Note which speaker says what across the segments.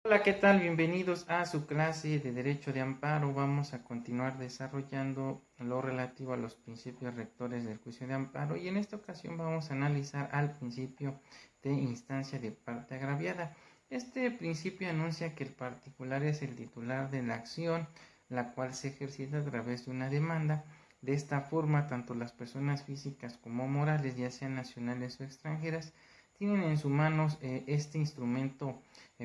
Speaker 1: Hola, ¿qué tal? Bienvenidos a su clase de Derecho de Amparo. Vamos a continuar desarrollando lo relativo a los principios rectores del juicio de amparo y en esta ocasión vamos a analizar al principio de instancia de parte agraviada. Este principio anuncia que el particular es el titular de la acción, la cual se ejercita a través de una demanda. De esta forma, tanto las personas físicas como morales, ya sean nacionales o extranjeras, tienen en sus manos este instrumento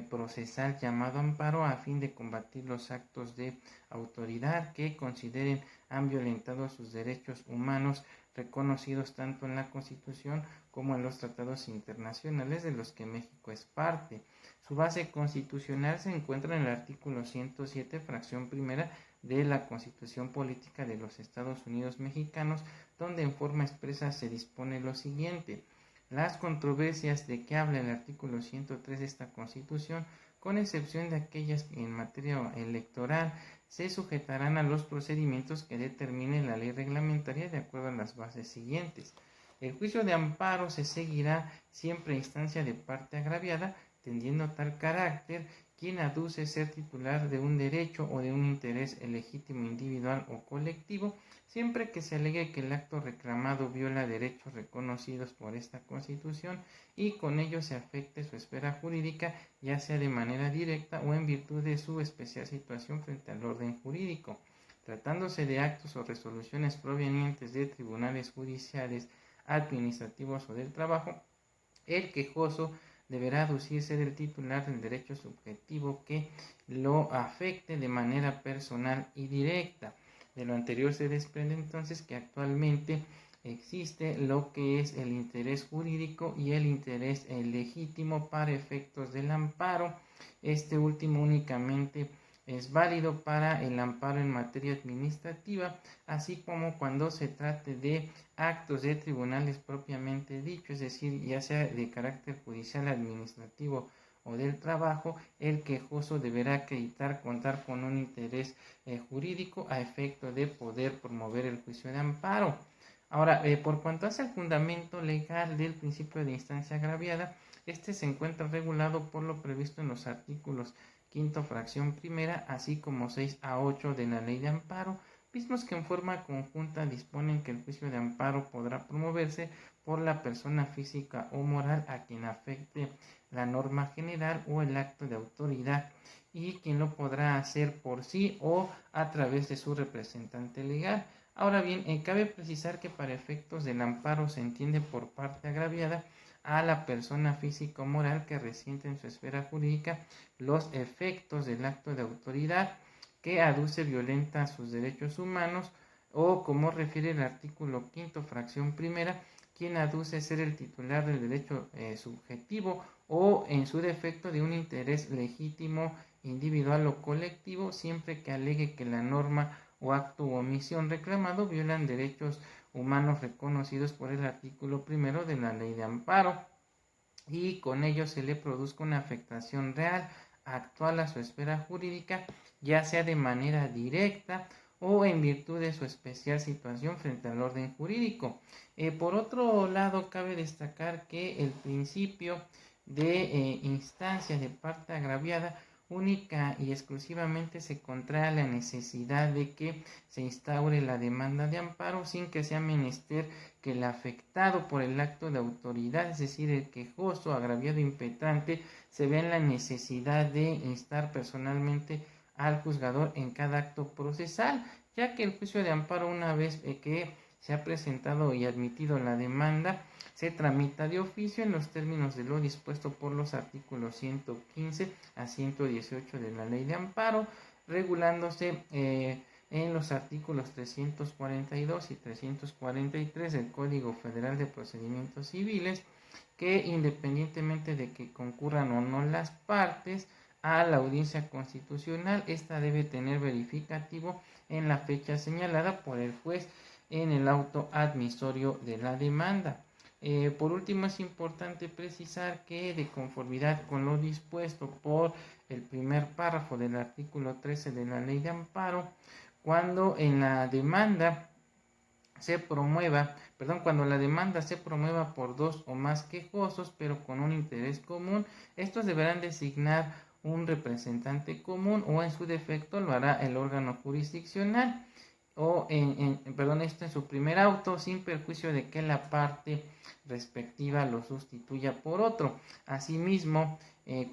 Speaker 1: procesal llamado amparo a fin de combatir los actos de autoridad que consideren han violentado sus derechos humanos reconocidos tanto en la Constitución como en los tratados internacionales de los que México es parte. Su base constitucional se encuentra en el artículo 107, fracción primera de la Constitución Política de los Estados Unidos Mexicanos, donde en forma expresa se dispone lo siguiente: las controversias de que habla el artículo 103 de esta Constitución, con excepción de aquellas en materia electoral, se sujetarán a los procedimientos que determine la ley reglamentaria de acuerdo a las bases siguientes. El juicio de amparo se seguirá siempre a instancia de parte agraviada, tendiendo tal carácter quien aduce ser titular de un derecho o de un interés legítimo individual o colectivo, siempre que se alegue que el acto reclamado viola derechos reconocidos por esta Constitución y con ello se afecte su esfera jurídica, ya sea de manera directa o en virtud de su especial situación frente al orden jurídico. Tratándose de actos o resoluciones provenientes de tribunales judiciales, administrativos o del trabajo, el quejoso deberá aducir ser el titular del derecho subjetivo que lo afecte de manera personal y directa. De lo anterior se desprende entonces que actualmente existe lo que es el interés jurídico y el interés legítimo para efectos del amparo. Este último únicamente es válido para el amparo en materia administrativa, así como cuando se trate de actos de tribunales propiamente dicho, es decir, ya sea de carácter judicial, administrativo o del trabajo. El quejoso deberá acreditar contar con un interés jurídico a efecto de poder promover el juicio de amparo. Ahora, por cuanto hace el fundamento legal del principio de instancia agraviada, este se encuentra regulado por lo previsto en los artículos quinto fracción primera, así como 6 a 8 de la ley de amparo, mismos que en forma conjunta disponen que el juicio de amparo podrá promoverse por la persona física o moral a quien afecte la norma general o el acto de autoridad, y quien lo podrá hacer por sí o a través de su representante legal. Ahora bien, cabe precisar que para efectos del amparo se entiende por parte agraviada a la persona física o moral que resiente en su esfera jurídica los efectos del acto de autoridad que aduce violenta sus derechos humanos, o como refiere el artículo quinto fracción primera, quien aduce ser el titular del derecho subjetivo o en su defecto de un interés legítimo individual o colectivo, siempre que alegue que la norma o acto u omisión reclamado violan derechos humanos reconocidos por el artículo primero de la ley de amparo y con ello se le produzca una afectación real actual a su esfera jurídica, ya sea de manera directa o en virtud de su especial situación frente al orden jurídico. Por otro lado, cabe destacar que el principio de instancia de parte agraviada única y exclusivamente se contrae la necesidad de que se instaure la demanda de amparo sin que sea menester que el afectado por el acto de autoridad, es decir, el quejoso, agraviado, impetrante, se vea en la necesidad de instar personalmente al juzgador en cada acto procesal, ya que el juicio de amparo, una vez que se ha presentado y admitido la demanda, se tramita de oficio en los términos de lo dispuesto por los artículos 115 a 118 de la ley de amparo, regulándose en los artículos 342 y 343 del Código Federal de Procedimientos Civiles, que independientemente de que concurran o no las partes a la audiencia constitucional, esta debe tener verificativo en la fecha señalada por el juez en el auto admisorio de la demanda. Por último, es importante precisar que, de conformidad con lo dispuesto por el primer párrafo del artículo 13 de la ley de amparo, cuando la demanda se promueva por dos o más quejosos, pero con un interés común, estos deberán designar un representante común o en su defecto lo hará el órgano jurisdiccional o esto en su primer auto sin perjuicio de que la parte respectiva lo sustituya por otro. Asimismo,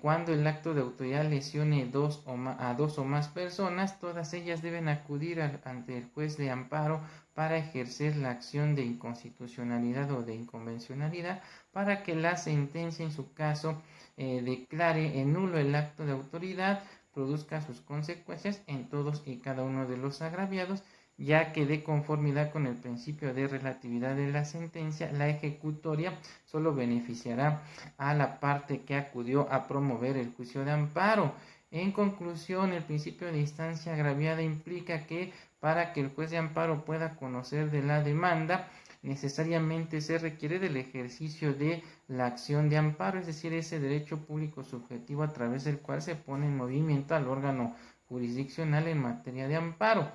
Speaker 1: cuando el acto de autoridad lesione a dos o más personas, todas ellas deben acudir ante el juez de amparo para ejercer la acción de inconstitucionalidad o de inconvencionalidad para que la sentencia en su caso declare nulo el acto de autoridad, produzca sus consecuencias en todos y cada uno de los agraviados, ya que de conformidad con el principio de relatividad de la sentencia, la ejecutoria solo beneficiará a la parte que acudió a promover el juicio de amparo. En conclusión, el principio de instancia agraviada implica que para que el juez de amparo pueda conocer de la demanda, necesariamente se requiere del ejercicio de la acción de amparo, es decir, ese derecho público subjetivo a través del cual se pone en movimiento al órgano jurisdiccional en materia de amparo.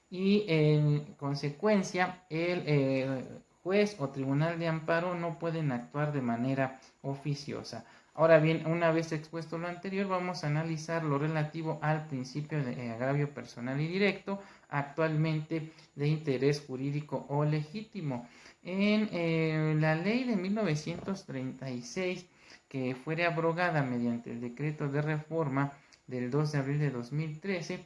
Speaker 1: Y en consecuencia, el juez o tribunal de amparo no pueden actuar de manera oficiosa. Ahora bien, una vez expuesto lo anterior, vamos a analizar lo relativo al principio de agravio personal y directo, actualmente de interés jurídico o legítimo. En la ley de 1936, que fue abrogada mediante el decreto de reforma del 2 de abril de 2013,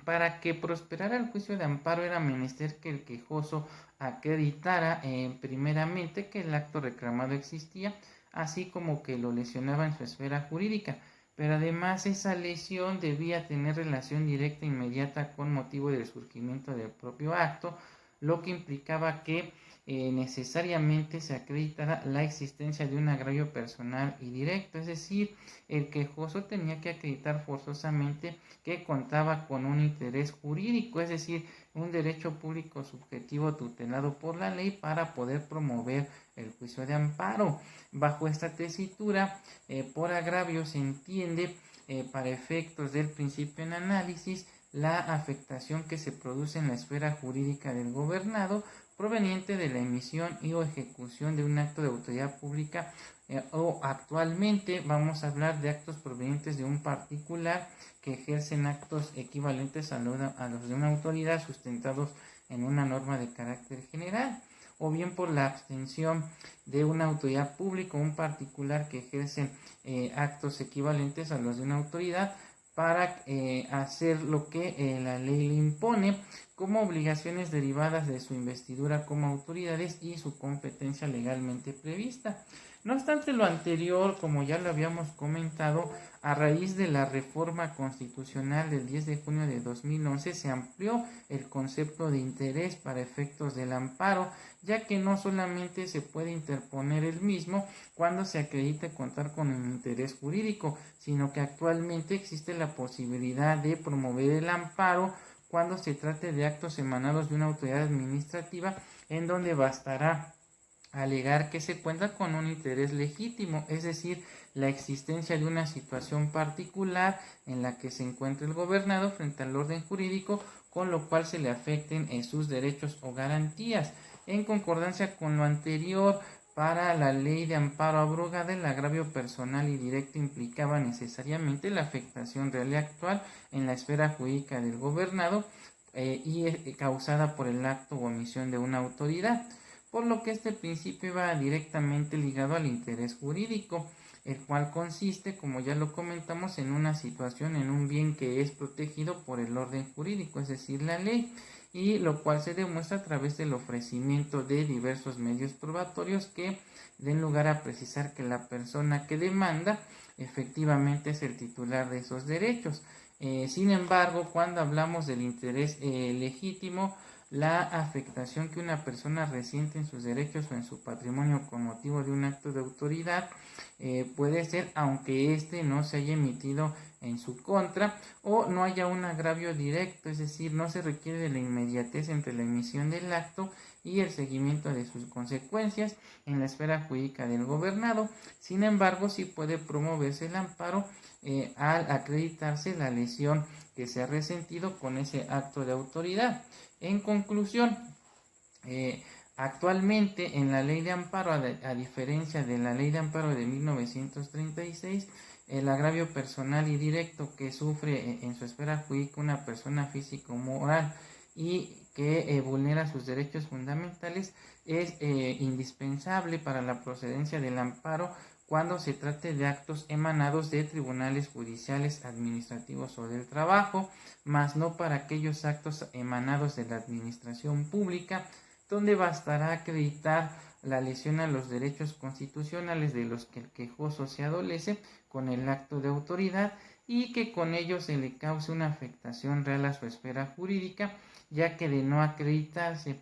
Speaker 1: para que prosperara el juicio de amparo era menester que el quejoso acreditara primeramente que el acto reclamado existía, así como que lo lesionaba en su esfera jurídica, pero además esa lesión debía tener relación directa e inmediata con motivo del surgimiento del propio acto, lo que implicaba que necesariamente se acreditara la existencia de un agravio personal y directo, es decir, el quejoso tenía que acreditar forzosamente que contaba con un interés jurídico, es decir, un derecho público subjetivo tutelado por la ley para poder promover el juicio de amparo. Bajo esta tesitura, por agravio se entiende, para efectos del principio en análisis, la afectación que se produce en la esfera jurídica del gobernado proveniente de la emisión y o ejecución de un acto de autoridad pública o actualmente vamos a hablar de actos provenientes de un particular que ejercen actos equivalentes a los de una autoridad sustentados en una norma de carácter general, o bien por la abstención de una autoridad pública o un particular que ejercen actos equivalentes a los de una autoridad para hacer lo que la ley le impone como obligaciones derivadas de su investidura como autoridades y su competencia legalmente prevista. No obstante lo anterior, como ya lo habíamos comentado, a raíz de la reforma constitucional del 10 de junio de 2011 se amplió el concepto de interés para efectos del amparo, ya que no solamente se puede interponer el mismo cuando se acredite contar con un interés jurídico, sino que actualmente existe la posibilidad de promover el amparo cuando se trate de actos emanados de una autoridad administrativa en donde bastará alegar que se cuenta con un interés legítimo, es decir, la existencia de una situación particular en la que se encuentra el gobernado frente al orden jurídico, con lo cual se le afecten sus derechos o garantías. En concordancia con lo anterior, para la ley de amparo abrogada, el agravio personal y directo implicaba necesariamente la afectación real y actual en la esfera jurídica del gobernado y causada por el acto o omisión de una autoridad, por lo que este principio va directamente ligado al interés jurídico, el cual consiste, como ya lo comentamos, en una situación, en un bien que es protegido por el orden jurídico, es decir, la ley, y lo cual se demuestra a través del ofrecimiento de diversos medios probatorios que den lugar a precisar que la persona que demanda efectivamente es el titular de esos derechos. Sin embargo, cuando hablamos del interés legítimo, la afectación que una persona resiente en sus derechos o en su patrimonio con motivo de un acto de autoridad puede ser aunque éste no se haya emitido en su contra o no haya un agravio directo, es decir, no se requiere de la inmediatez entre la emisión del acto y el seguimiento de sus consecuencias en la esfera jurídica del gobernado. Sin embargo, sí puede promoverse el amparo al acreditarse la lesión que se ha resentido con ese acto de autoridad. En conclusión, actualmente en la ley de amparo, a diferencia de la ley de amparo de 1936, el agravio personal y directo que sufre en su esfera jurídica una persona física o moral y que vulnera sus derechos fundamentales es indispensable para la procedencia del amparo cuando se trate de actos emanados de tribunales judiciales, administrativos o del trabajo, mas no para aquellos actos emanados de la administración pública, donde bastará acreditar la lesión a los derechos constitucionales de los que el quejoso se adolece con el acto de autoridad y que con ello se le cause una afectación real a su esfera jurídica, ya que de no acreditarse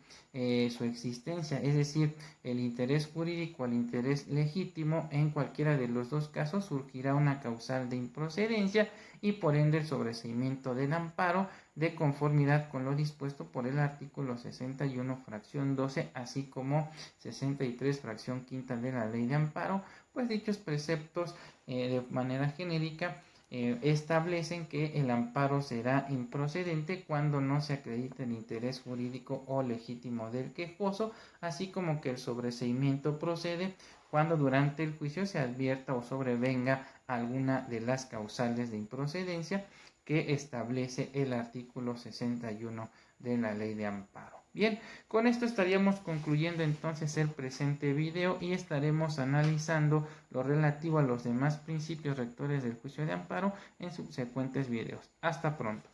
Speaker 1: su existencia, es decir, el interés jurídico al interés legítimo, en cualquiera de los dos casos surgirá una causal de improcedencia y por ende el sobreseimiento del amparo de conformidad con lo dispuesto por el artículo 61 fracción 12 así como 63 fracción quinta de la ley de amparo, pues dichos preceptos de manera genérica establecen que el amparo será improcedente cuando no se acredite el interés jurídico o legítimo del quejoso, así como que el sobreseimiento procede cuando durante el juicio se advierta o sobrevenga alguna de las causales de improcedencia que establece el artículo 61 de la ley de amparo. Bien, con esto estaríamos concluyendo entonces el presente video y estaremos analizando lo relativo a los demás principios rectores del juicio de amparo en subsecuentes videos. Hasta pronto.